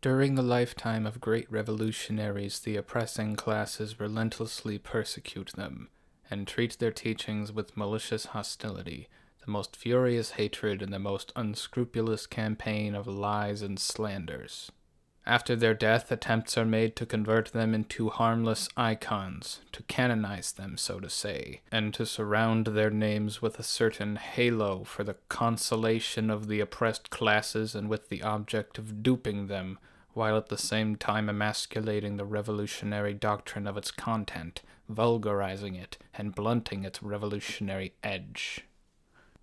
During the lifetime of great revolutionaries, the oppressing classes relentlessly persecute them, and treat their teachings with malicious hostility, the most furious hatred, and the most unscrupulous campaign of lies and slanders. After their death, attempts are made to convert them into harmless icons, to canonize them, so to say, and to surround their names with a certain halo for the consolation of the oppressed classes and with the object of duping them, while at the same time emasculating the revolutionary doctrine of its content, vulgarizing it, and blunting its revolutionary edge.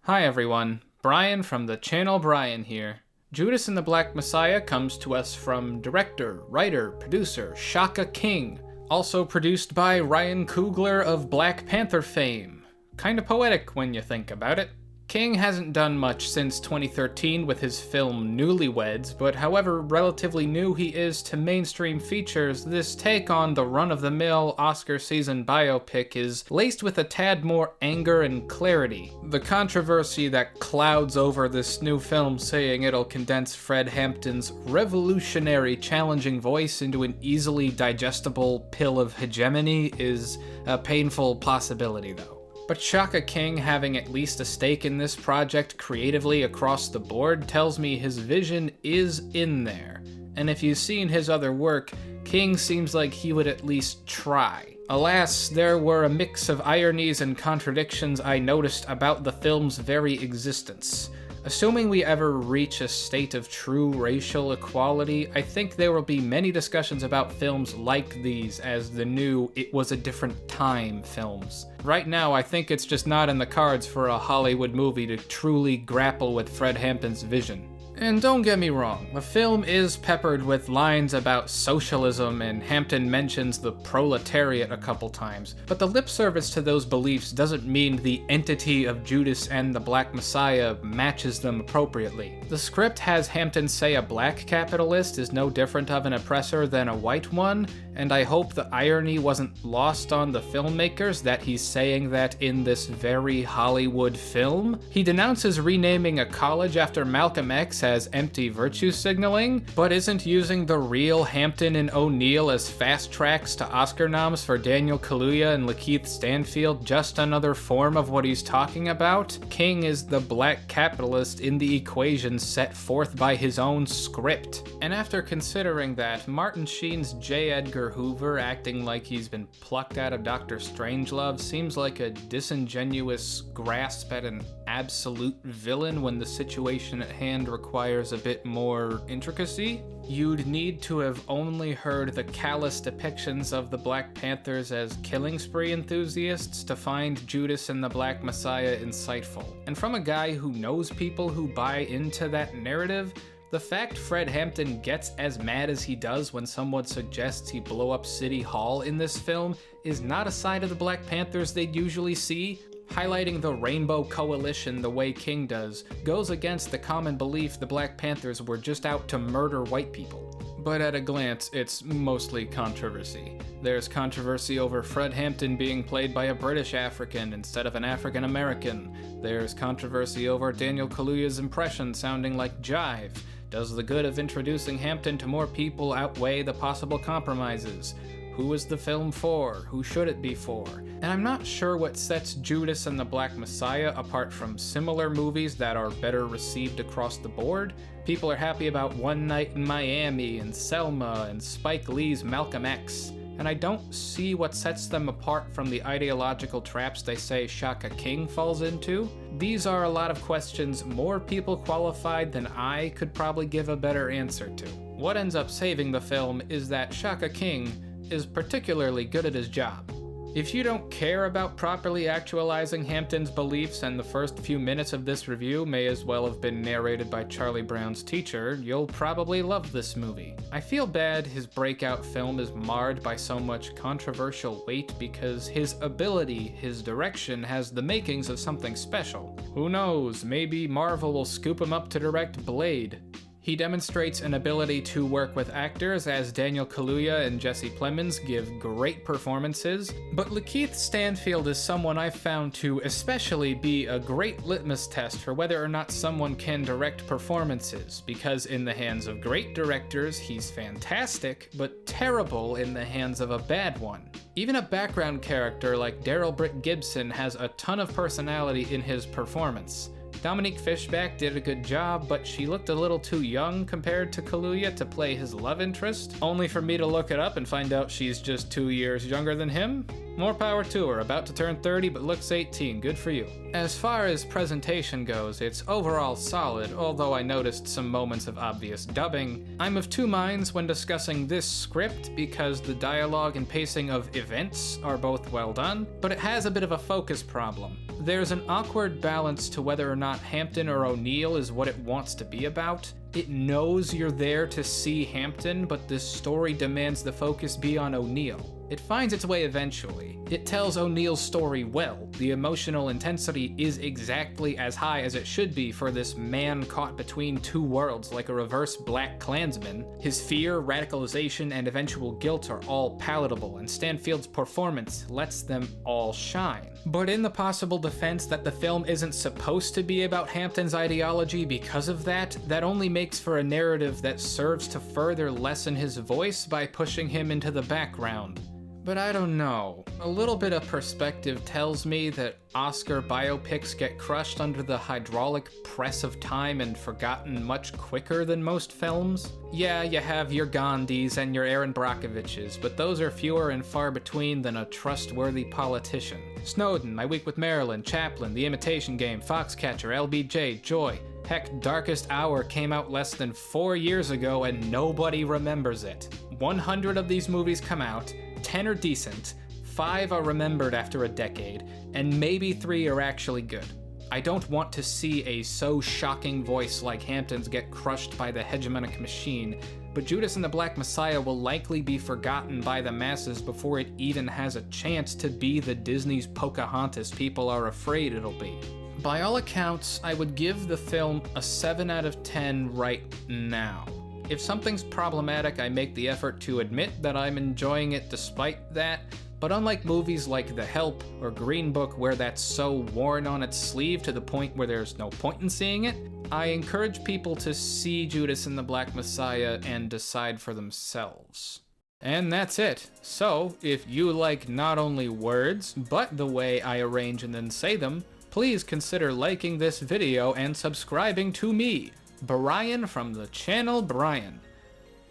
Hi everyone, Brian from the channel Brian here. Judas and the Black Messiah comes to us from director, writer, producer Shaka King, also produced by Ryan Coogler of Black Panther fame. Kinda poetic when you think about it. King hasn't done much since 2013 with his film Newlyweds, but however relatively new he is to mainstream features, this take on the run-of-the-mill Oscar season biopic is laced with a tad more anger and clarity. The controversy that clouds over this new film saying it'll condense Fred Hampton's revolutionary, challenging voice into an easily digestible pill of hegemony is a painful possibility, though. But Shaka King having at least a stake in this project creatively across the board tells me his vision is in there. And if you've seen his other work, King seems like he would at least try. Alas, there were a mix of ironies and contradictions I noticed about the film's very existence. Assuming we ever reach a state of true racial equality, I think there will be many discussions about films like these as the new It Was a Different Time films. Right now, I think it's just not in the cards for a Hollywood movie to truly grapple with Fred Hampton's vision. And don't get me wrong, the film is peppered with lines about socialism, and Hampton mentions the proletariat a couple times, but the lip service to those beliefs doesn't mean the entity of Judas and the Black Messiah matches them appropriately. The script has Hampton say a black capitalist is no different of an oppressor than a white one, and I hope the irony wasn't lost on the filmmakers that he's saying that in this very Hollywood film. He denounces renaming a college after Malcolm X as empty virtue signaling, but isn't using the real Hampton and O'Neill as fast tracks to Oscar noms for Daniel Kaluuya and Lakeith Stanfield just another form of what he's talking about? King is the black capitalist in the equation set forth by his own script. And after considering that, Martin Sheen's J. Edgar Hoover acting like he's been plucked out of Dr. Strangelove seems like a disingenuous grasp at an absolute villain when the situation at hand requires a bit more intricacy. You'd need to have only heard the callous depictions of the Black Panthers as killing spree enthusiasts to find Judas and the Black Messiah insightful. And from a guy who knows people who buy into that narrative, the fact Fred Hampton gets as mad as he does when someone suggests he blow up City Hall in this film is not a side of the Black Panthers they'd usually see. Highlighting the Rainbow Coalition the way King does goes against the common belief the Black Panthers were just out to murder white people. But at a glance, it's mostly controversy. There's controversy over Fred Hampton being played by a British African instead of an African American. There's controversy over Daniel Kaluuya's impression sounding like jive. Does the good of introducing Hampton to more people outweigh the possible compromises? Who is the film for? Who should it be for? And I'm not sure what sets Judas and the Black Messiah apart from similar movies that are better received across the board. People are happy about One Night in Miami and Selma and Spike Lee's Malcolm X, and I don't see what sets them apart from the ideological traps they say Shaka King falls into. These are a lot of questions more people qualified than I could probably give a better answer to. What ends up saving the film is that Shaka King is particularly good at his job. If you don't care about properly actualizing Hampton's beliefs, and the first few minutes of this review may as well have been narrated by Charlie Brown's teacher, you'll probably love this movie. I feel bad his breakout film is marred by so much controversial weight because his ability, his direction, has the makings of something special. Who knows, maybe Marvel will scoop him up to direct Blade. He demonstrates an ability to work with actors, as Daniel Kaluuya and Jesse Plemons give great performances, but Lakeith Stanfield is someone I've found to especially be a great litmus test for whether or not someone can direct performances, because in the hands of great directors, he's fantastic, but terrible in the hands of a bad one. Even a background character like Daryl Britt Gibson has a ton of personality in his performance. Dominique Fishback did a good job, but she looked a little too young compared to Kaluuya to play his love interest, only for me to look it up and find out she's just 2 years younger than him. More power to her, about to turn 30 but looks 18, good for you. As far as presentation goes, it's overall solid, although I noticed some moments of obvious dubbing. I'm of two minds when discussing this script because the dialogue and pacing of events are both well done, but it has a bit of a focus problem. There's an awkward balance to whether or not Hampton or O'Neill is what it wants to be about. It knows you're there to see Hampton, but this story demands the focus be on O'Neill. It finds its way eventually. It tells O'Neill's story well. The emotional intensity is exactly as high as it should be for this man caught between two worlds like a reverse Black Klansman. His fear, radicalization, and eventual guilt are all palatable, and Stanfield's performance lets them all shine. But in the possible defense that the film isn't supposed to be about Hampton's ideology because of that, that only makes for a narrative that serves to further lessen his voice by pushing him into the background. But I don't know. A little bit of perspective tells me that Oscar biopics get crushed under the hydraulic press of time and forgotten much quicker than most films. Yeah, you have your Gandhis and your Aaron Brockoviches, but those are fewer and far between than a trustworthy politician. Snowden, My Week with Marilyn, Chaplin, The Imitation Game, Foxcatcher, LBJ, Joy. Heck, Darkest Hour came out less than 4 years ago and nobody remembers it. 100 of these movies come out, 10 are decent, 5 are remembered after a decade, and maybe 3 are actually good. I don't want to see a so shocking voice like Hampton's get crushed by the hegemonic machine, but Judas and the Black Messiah will likely be forgotten by the masses before it even has a chance to be the Disney's Pocahontas people are afraid it'll be. By all accounts, I would give the film a 7 out of 10 right now. If something's problematic, I make the effort to admit that I'm enjoying it despite that, but unlike movies like The Help or Green Book where that's so worn on its sleeve to the point where there's no point in seeing it, I encourage people to see Judas and the Black Messiah and decide for themselves. And that's it. So, if you like not only words, but the way I arrange and then say them, please consider liking this video and subscribing to me, Brian from the channel Brian.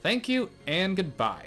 Thank you and goodbye.